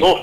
2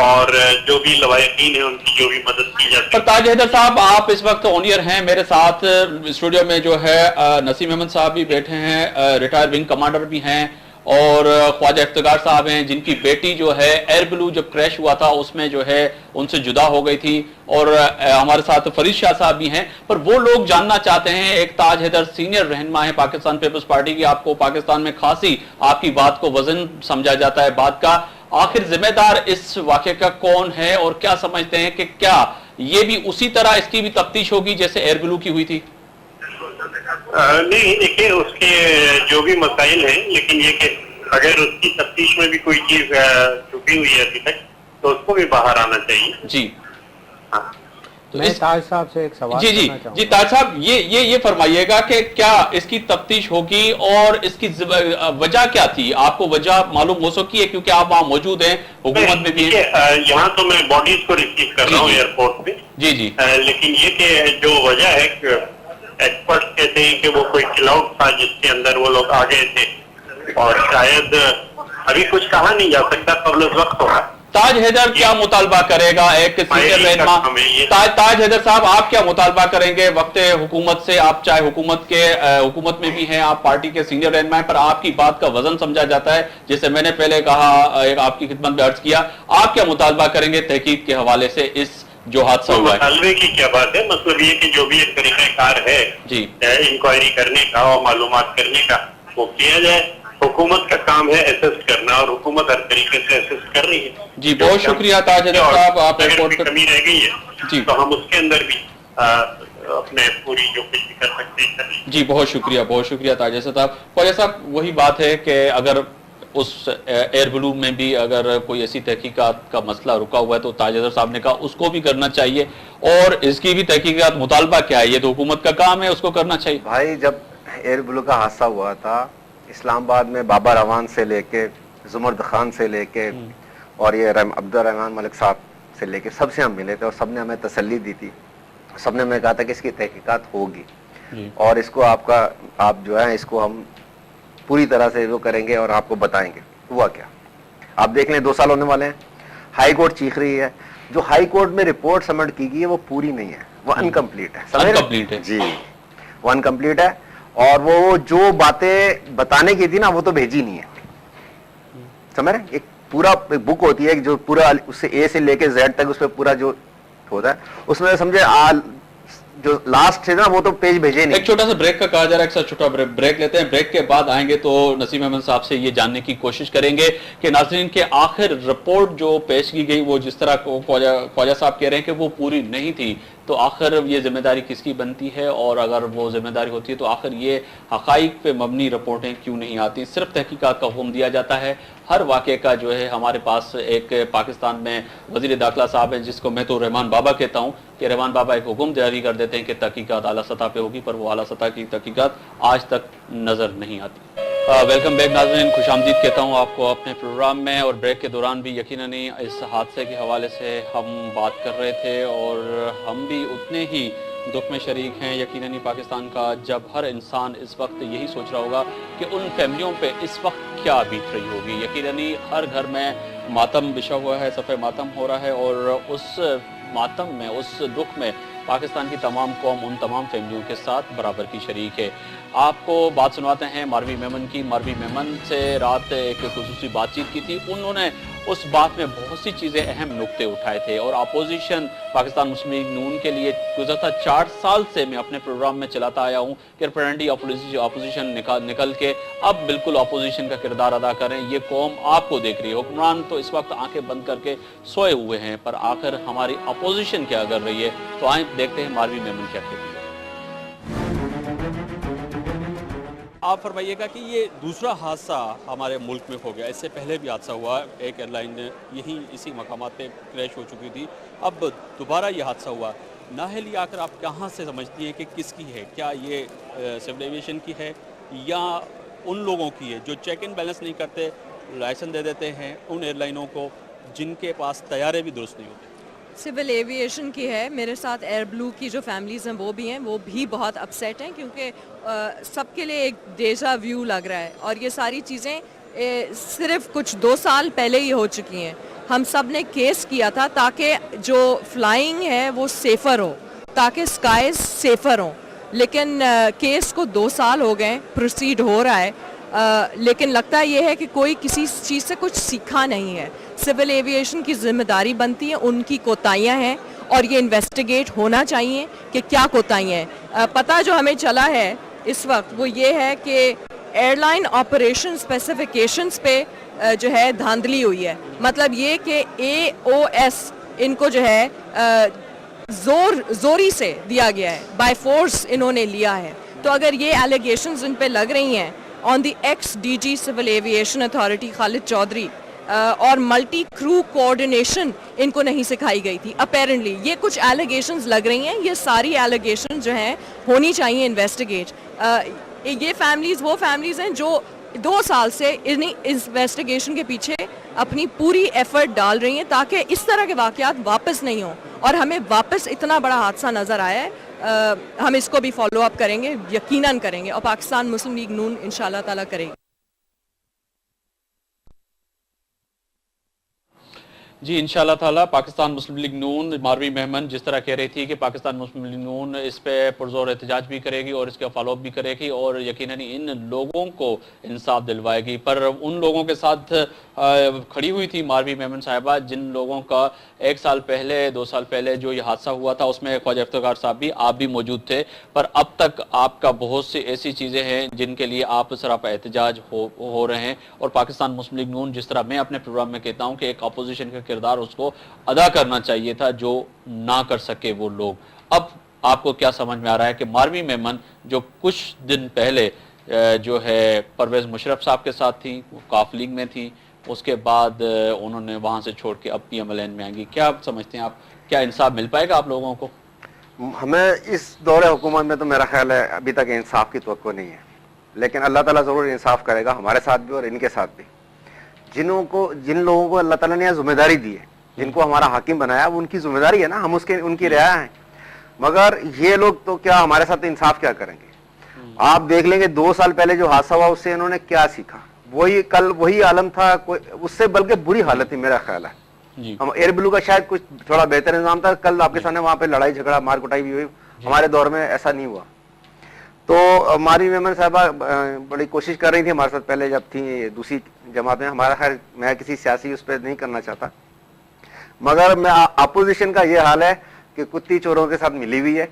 اور جو بھی لوائقین ہیں ان کی جو بھی مدد کی جاتی ہے. تاج حیدر صاحب آپ اس وقت آن ایئر ہیں, میرے ساتھ اسٹوڈیو میں جو ہے نسیم احمد صاحب بھی بیٹھے ہیں, ریٹائر ونگ کمانڈر بھی ہیں, اور خواجہ افتخار صاحب ہیں جن کی بیٹی جو ہے ایئر بلو جب کریش ہوا تھا اس میں جو ہے ان سے جدا ہو گئی تھی, اور ہمارے ساتھ فرید شاہ صاحب بھی ہیں. پر وہ لوگ جاننا چاہتے ہیں, ایک تاج حیدر سینئر رہنما ہے پاکستان پیپلز پارٹی کی, آپ کو پاکستان میں خاصی آپ کی بات کو وزن سمجھا جاتا ہے بات کا, آخر ذمہ دار اس واقعے کا کون ہے, اور کیا سمجھتے ہیں کہ کیا یہ بھی اسی طرح اس کی بھی تفتیش ہوگی جیسے ایئر بلو کی ہوئی تھی؟ نہیں دیکھیے اس کے جو بھی مسائل ہیں, لیکن یہ کہ اگر اس کی تفتیش میں بھی کوئی چیز چھپی ہوئی ہے ابھی تک تو اس کو بھی باہر آنا چاہیے. جی میں تاج صاحب سے ایک سوال کرنا چاہوں جی تاج صاحب یہ فرمائیے گا کہ کیا اس کی تفتیش ہوگی اور اس کی وجہ کیا تھی, آپ کو وجہ معلوم ہو سکی ہے کیونکہ آپ وہاں موجود ہیں, حکومت میں بھی ہیں. یہاں تو میں باڈیز کو ریسیو کر رہا ہوں ایئرپورٹ پہ, جی لیکن یہ کہ جو وجہ ہے ایکسپرٹ کہتے ہیں کہ وہ کوئی کلاؤڈ تھا جس کے اندر وہ لوگ آ گئے تھے, اور شاید ابھی کچھ کہا نہیں جا سکتا, قبل از وقت ہوگا. تاج حیدر کیا مطالبہ کرے گا ایک سینئر رہنما؟ تاج حیدر صاحب آپ کیا مطالبہ کریں گے وقت حکومت سے, آپ چاہے حکومت میں بھی ہیں, آپ پارٹی کے سینئر رہنما ہیں, پر آپ کی بات کا وزن سمجھا جاتا ہے جیسے میں نے پہلے کہا, آپ کی خدمت میں عرض کیا, آپ کیا مطالبہ کریں گے تحقیق کے حوالے سے اس جو حادثہ ہوا ہے؟ مطالبے کی کیا بات ہے, مطلب یہ کہ جو بھی ایک طریقہ کار ہے انکوائری کرنے کا اور معلومات کرنے کا وہ کیا جائے. حکومت کا کام ہے اسسٹ کرنا, اور حکومت ہر طریقے سے اسسٹ کر رہی ہے. جی بہت شکریہ تاج حیدر صاحب, آپ ایئرپورٹ پر کمی رہ گئی ہے تو ہم اس کے اندر بھی اپنے پوری جو کچھ بھی کر سکتے ہیں. جی بہت شکریہ تاج حیدر صاحب. خواجہ صاحب وہی بات ہے کہ اگر اس ایئر بلو میں بھی اگر کوئی ایسی تحقیقات کا مسئلہ رکا ہوا ہے تو تاج حیدر صاحب نے کہا اس کو بھی کرنا چاہیے, اور اس کی بھی تحقیقات, مطالبہ کیا ہے, یہ تو حکومت کا کام ہے, اس کو کرنا چاہیے. بھائی جب ایئر بلو کا حادثہ ہوا تھا اسلام آباد میں, بابا روان سے لے کے زمرد خان سے لے کے اور یہ عبد الرحمان ملک صاحب سے لے کے سب سے ہم ملے تھے, اور سب نے ہمیں تسلی دی تھی, سب نے ہمیں کہا تھا کہ اس کی تحقیقات ہوگی اور اس کو آپ جو ہے اس کو ہم پوری طرح سے وہ کریں گے اور آپ کو بتائیں گے. ہوا کیا آپ دیکھ لیں, 2 سال ہونے والے ہیں, ہائی کورٹ چیخ رہی ہے, جو ہائی کورٹ میں رپورٹ سبمٹ کی گئی ہے وہ پوری نہیں ہے, وہ انکمپلیٹ ہے. جی وہ انکمپلیٹ ہے, اور وہ جو باتیں بتانے کی تھی نا وہ تو بھیجی نہیں ہے, سمجھ رہے ہیں. ایک پورا بک ہوتی ہے جو پورا اس سے اے سے لے کے زیڈ تک اس پہ پورا جو ہوتا ہے اس میں سمجھے جو لاسٹ ہے نا وہ تو پیج بھیجے نہیں. ایک چھوٹا سا بریک کا کہا جا رہا ہے, ایک چھوٹا بریک لیتے ہیں, بریک کے بعد آئیں گے تو نسیم احمد صاحب سے یہ جاننے کی کوشش کریں گے کہ ناظرین کے آخر رپورٹ جو پیش کی گئی وہ جس طرح خواجہ صاحب کہہ رہے ہیں کہ وہ پوری نہیں تھی, تو آخر یہ ذمہ داری کس کی بنتی ہے, اور اگر وہ ذمہ داری ہوتی ہے تو آخر یہ حقائق پہ مبنی رپورٹیں کیوں نہیں آتی, صرف تحقیقات کا حکم دیا جاتا ہے. ہر واقعے کا جو ہے ہمارے پاس ایک پاکستان میں وزیر داخلہ صاحب ہیں جس کو میں تو رحمان بابا کہتا ہوں, کہ رحمان بابا ایک حکم جاری کر دیتے ہیں کہ تحقیقات اعلیٰ سطح پہ ہوگی, پر وہ اعلیٰ سطح کی تحقیقات آج تک نظر نہیں آتی. ویلکم بیک ناظرین, خوش آمدید کہتا ہوں آپ کو اپنے پروگرام میں, اور بریک کے دوران بھی یقیناً اس حادثے کے حوالے سے ہم بات کر رہے تھے, اور ہم بھی اتنے ہی دکھ میں شریک ہیں یقیناً پاکستان کا, جب ہر انسان اس وقت یہی سوچ رہا ہوگا کہ ان فیملیوں پہ اس وقت کیا بیت رہی ہوگی. یقیناً ہر گھر میں ماتم بچھا ہوا ہے, صفحہ ماتم ہو رہا ہے, اور اس ماتم میں, اس دکھ میں پاکستان کی تمام قوم ان تمام فیملیوں کے ساتھ برابر کی شریک ہے. آپ کو بات سنواتے ہیں ماروی میمن کی. ماروی میمن سے رات ایک خصوصی بات چیت کی تھی, انہوں نے اس بات میں بہت سی چیزیں اہم نقطے اٹھائے تھے, اور اپوزیشن پاکستان مسلم لیگ نون کے لیے گزشتہ 4 سال سے میں اپنے پروگرام میں چلاتا آیا ہوں کہ پرنڈی اپوزیشن نکل کے اب بالکل اپوزیشن کا کردار ادا کریں. یہ قوم آپ کو دیکھ رہی ہے, حکمران تو اس وقت آنکھیں بند کر کے سوئے ہوئے ہیں, پر آخر ہماری اپوزیشن کیا کر رہی ہے, تو آئیں دیکھتے ہیں ماروی میمن کیا کہتی ہے. آپ فرمائیے گا کہ یہ دوسرا حادثہ ہمارے ملک میں ہو گیا, اس سے پہلے بھی حادثہ ہوا, ایک ایئر لائن یہیں اسی مقامات پہ کریش ہو چکی تھی, اب دوبارہ یہ حادثہ ہوا. نااہل یہ آخر آپ کہاں سے سمجھتی ہیں کہ کس کی ہے, کیا یہ سول ایویشن کی ہے یا ان لوگوں کی ہے جو چیک ان بیلنس نہیں کرتے, لائسنس دے دیتے ہیں ان ایئر لائنوں کو جن کے پاس طیارے بھی درست نہیں ہوتے؟ سول ایویشن کی ہے. میرے ساتھ ایئر بلو کی جو فیملیز ہیں وہ بھی بہت اپسیٹ ہیں, کیونکہ سب کے لیے ایک ڈیجا ویو لگ رہا ہے, اور یہ ساری چیزیں صرف کچھ 2 سال پہلے ہی ہو چکی ہیں. ہم سب نے کیس کیا تھا تاکہ جو فلائنگ ہے وہ سیفر ہو, تاکہ اسکائز سیفر ہوں, لیکن کیس کو 2 سال ہو گئے, پروسیڈ ہو رہا ہے, لیکن لگتا یہ ہے کہ کوئی کسی چیز سے کچھ سیکھا نہیں ہے. سول ایویشن کی ذمہ داری بنتی ہے, ان کی کوتاہیاں ہیں اور یہ انویسٹیگیٹ ہونا چاہیے کہ کیا کوتاہیاں ہیں. پتہ جو ہمیں چلا ہے اس وقت وہ یہ ہے کہ ایئر لائن آپریشن اسپیسیفیکیشنز پہ جو ہے دھاندلی ہوئی ہے. مطلب یہ کہ AOS ان کو جو ہے زوری سے دیا گیا ہے, بائی فورس انہوں نے لیا ہے. تو اگر یہ ایلیگیشنز ان پہ لگ رہی ہیں on the ex D G civil aviation authority Khalid Chaudhry, اور ملٹی کرو کوآرڈینیشن ان کو نہیں سکھائی گئی تھی اپیرنٹلی, یہ کچھ ایلیگیشنز لگ رہی ہیں. یہ ساری ایلیگیشن جو ہیں ہونی چاہیے انویسٹیگیٹ. یہ فیملیز وہ فیملیز ہیں جو 2 سال سے انویسٹیگیشن کے پیچھے اپنی پوری ایفرٹ ڈال رہی ہیں تاکہ اس طرح کے واقعات واپس نہیں ہوں, اور ہمیں واپس اتنا بڑا حادثہ نظر آیا ہے. ہم اس کو بھی فالو اپ کریں گے, یقیناً کریں گے, اور پاکستان مسلم لیگ نون انشاءاللہ تعالیٰ کرے گی. جی انشاءاللہ تعالیٰ پاکستان مسلم لیگ نون, ماروی مہمن جس طرح کہہ رہی تھی کہ پاکستان مسلم لیگ نون اس پہ پرزور احتجاج بھی کرے گی اور اس کا فالو اپ بھی کرے گی, اور یقیناً ان لوگوں کو انصاف دلوائے گی. پر ان لوگوں کے ساتھ کھڑی ہوئی تھی ماروی مہمن صاحبہ جن لوگوں کا 1 سال پہلے 2 سال پہلے جو یہ حادثہ ہوا تھا اس میں خواجہ افتخار صاحب بھی, آپ بھی موجود تھے. پر اب تک آپ کا بہت سی ایسی چیزیں ہیں جن کے لیے آپ سراپا احتجاج ہو رہے ہیں, اور پاکستان مسلم لیگ نون جس طرح میں اپنے پروگرام میں کہتا ہوں کہ ایک اپوزیشن کا کردار اس کو ادا کرنا چاہیے تھا جو نہ کر سکے وہ لوگ. اب آپ کو کیا سمجھ میں آ رہا ہے کہ ماروی مہمن جو کچھ دن پہلے جو ہے پرویز مشرف صاحب کے ساتھ تھی, وہ کاف لیگ میں تھی, اس کے بعد انہوں نے وہاں سے چھوڑ کے اب PMLN میں آئیں گی, کیا سمجھتے ہیں آپ, کیا انصاف مل پائے گا آپ لوگوں کو؟ ہمیں اس دور حکومت میں تو میرا خیال ہے ابھی تک انصاف کی توقع نہیں ہے, لیکن اللہ تعالیٰ ضرور انصاف کرے گا ہمارے ساتھ بھی اور ان کے ساتھ بھی. جن لوگوں کو اللہ تعالیٰ نے ذمہ داری دی ہے, جن کو ہمارا حاکم بنایا, وہ ان کی ذمہ داری ہے نا, ہم ان کی رعایا ہیں. مگر یہ لوگ تو کیا ہمارے ساتھ انصاف کیا کریں گے؟ آپ دیکھ لیں گے 2 سال پہلے جو حادثہ ہوا اس سے انہوں نے کیا سیکھا, وہی عالم تھا, اس سے بلکہ بری حالت تھی میرا خیال ہے. ہم ایئر بلو کا شاید کچھ تھوڑا بہتر انتظام تھا, کل آپ کے سامنے وہاں پہ لڑائی جھگڑا مار کٹائی بھی ہوئی, ہمارے دور میں ایسا نہیں ہوا. تو ماروی مہمن صاحبہ بڑی کوشش کر رہی تھی ہمارے ساتھ پہلے جب تھی دوسری جماعت میں. ہمارا خیر میں کسی سیاسی اس پہ نہیں کرنا چاہتا, مگر میں اپوزیشن کا یہ حال ہے کہ کتی چوروں کے ساتھ ملی ہوئی ہے,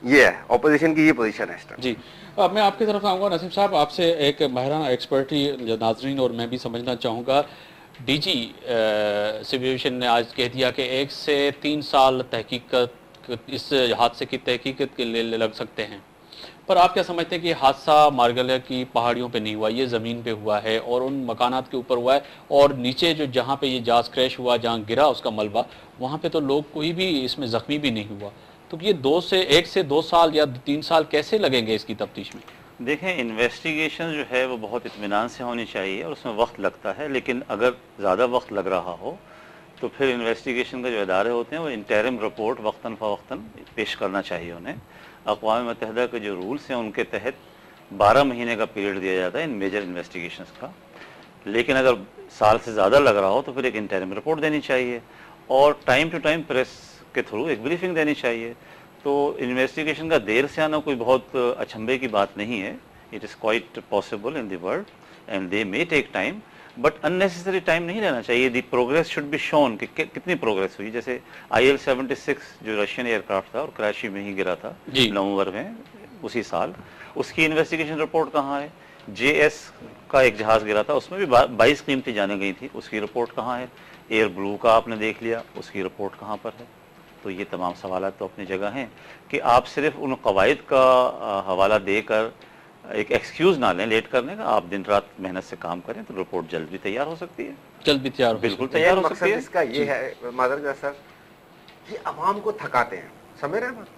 یہ ہے اپوزیشن کی یہ پوزیشن ہے اس ٹائم. جی اب میں آپ کی طرف آؤں گا نسیم صاحب, آپ سے ایک ماہرانہ ایکسپرٹی ناظرین اور میں بھی سمجھنا چاہوں گا. ڈی جی سول ایویشن نے آج کہہ دیا کہ 1 سے 3 سال تحقیقت اس حادثے کی تحقیقت کے لیے لگ سکتے ہیں, پر آپ کیا سمجھتے ہیں کہ یہ حادثہ مارگلہ کی پہاڑیوں پہ نہیں ہوا, یہ زمین پہ ہوا ہے اور ان مکانات کے اوپر ہوا ہے, اور نیچے جہاں پہ یہ جہاز کریش ہوا, جہاں گرا اس کا ملبہ, وہاں پہ تو لوگ کوئی بھی اس میں زخمی بھی نہیں ہوا. تو یہ 1 سے 2 سال یا 3 سال کیسے لگیں گے اس کی تفتیش میں؟ دیکھیں انویسٹیگیشن جو ہے وہ بہت اطمینان سے ہونی چاہیے اور اس میں وقت لگتا ہے, لیکن اگر زیادہ وقت لگ رہا ہو تو پھر انویسٹیگیشن کا جو ادارے ہوتے ہیں وہ انٹرم رپورٹ وقتاً فوقتاً پیش کرنا چاہیے انہیں. اقوام متحدہ کے جو رولز ہیں ان کے تحت 12 مہینے کا پیریڈ دیا جاتا ہے ان میجر انویسٹیگیشنز کا, لیکن اگر سال سے زیادہ لگ رہا ہو تو پھر ایک انٹرم رپورٹ دینی چاہیے اور ٹائم ٹو ٹائم پریس کے تھرو ایک بریفنگ دینی چاہیے. تو انویسٹیگیشن کا دیر سے آنا کوئی بہت اچنبھے کی بات نہیں ہے. It is quite possible in the world and they may take time, but unnecessary time نہیں لینا چاہیے. دی پروگریس شوڈ بی شون کہ کتنی پروگریس ہوئی. جیسے IL-76 جو رشین ایئر کرافٹ تھا اور کراچی میں ہی گرا تھا نومبر میں اسی سال, اس کی انویسٹیگیشن رپورٹ کہاں ہے؟ JS کا ایک جہاز گرا تھا, اس میں بھی 22 قیمتی جانیں گئی تھی, اس کی رپورٹ کہاں ہے؟ ایئر بلو کا آپ نے دیکھ لیا, اس کی رپورٹ کہاں پر ہے؟ تو یہ تمام سوالات تو اپنی جگہ ہیں کہ آپ صرف ان قواعد کا حوالہ دے کر ایک ایکسکیوز نہ لیں لیٹ کرنے کا. آپ دن رات محنت سے کام کریں تو رپورٹ جلد بھی تیار ہو سکتی ہے. جلد بھی تیار, بالکل تیار ہو سکتی ہے. مقصد اس کا یہ ہے مادر صاحب, یہ عوام کو تھکاتے ہیں, سمجھ رہے ہیں.